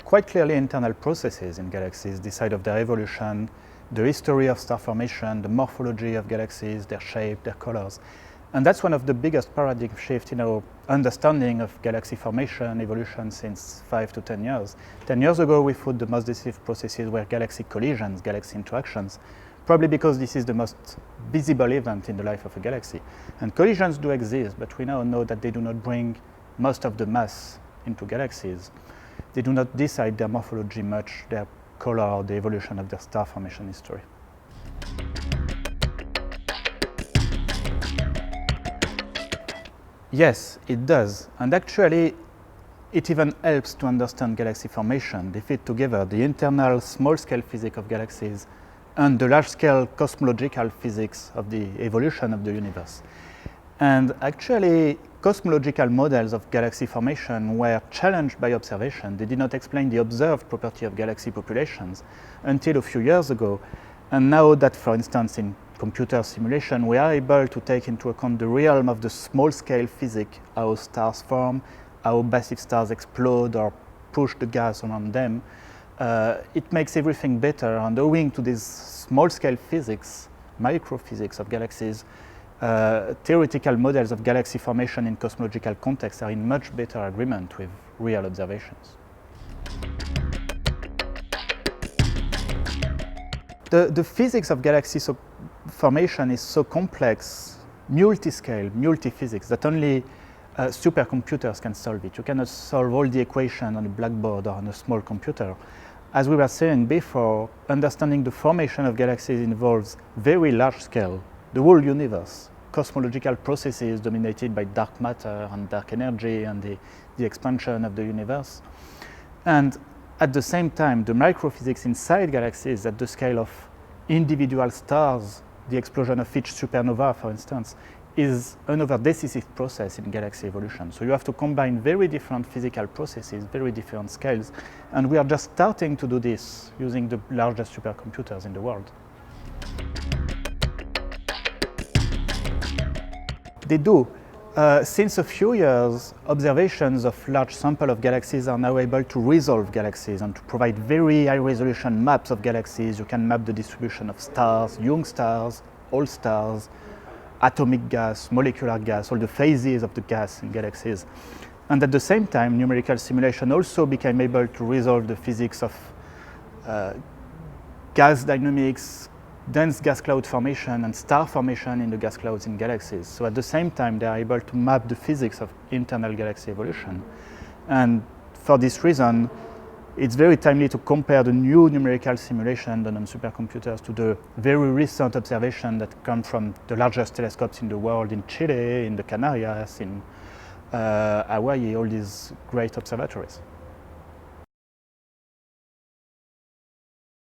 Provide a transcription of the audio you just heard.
quite clearly internal processes in galaxies decide of their evolution, the history of star formation, the morphology of galaxies, their shape, their colors. And that's one of the biggest paradigm shifts in our understanding of galaxy formation, evolution since 5 to 10 years. 10 years ago, we thought the most decisive processes were galaxy collisions, galaxy interactions, probably because this is the most visible event in the life of a galaxy. And collisions do exist, but we now know that they do not bring most of the mass into galaxies. They do not decide their morphology much, their color, the evolution of their star formation history. Yes, it does. And actually, it even helps to understand galaxy formation. They fit together the internal small-scale physics of galaxies and the large-scale cosmological physics of the evolution of the universe. And actually, cosmological models of galaxy formation were challenged by observation. They did not explain the observed property of galaxy populations until a few years ago. And now that, for instance, in computer simulation, we are able to take into account the realm of the small-scale physics, how stars form, how massive stars explode or push the gas around them. It makes everything better, and owing to this small-scale physics, microphysics of galaxies, theoretical models of galaxy formation in cosmological contexts are in much better agreement with real observations. The physics of galaxy formation is so complex, multi-scale, multi-physics, that only supercomputers can solve it. You cannot solve all the equations on a blackboard or on a small computer. As we were saying before, understanding the formation of galaxies involves very large scale, the whole universe, cosmological processes dominated by dark matter and dark energy and the expansion of the universe. And at the same time, the microphysics inside galaxies at the scale of individual stars, the explosion of each supernova, for instance, is another decisive process in galaxy evolution. So you have to combine very different physical processes, very different scales, and we are just starting to do this using the largest supercomputers in the world. They do. Since a few years, observations of large samples of galaxies are now able to resolve galaxies and to provide very high-resolution maps of galaxies. You can map the distribution of stars, young stars, old stars, atomic gas, molecular gas, all the phases of the gas in galaxies. And at the same time, numerical simulation also became able to resolve the physics of gas dynamics, dense gas cloud formation and star formation in the gas clouds in galaxies. So at the same time, they are able to map the physics of internal galaxy evolution. And for this reason, it's very timely to compare the new numerical simulation done on supercomputers to the very recent observation that come from the largest telescopes in the world in Chile, in the Canarias, in Hawaii, all these great observatories.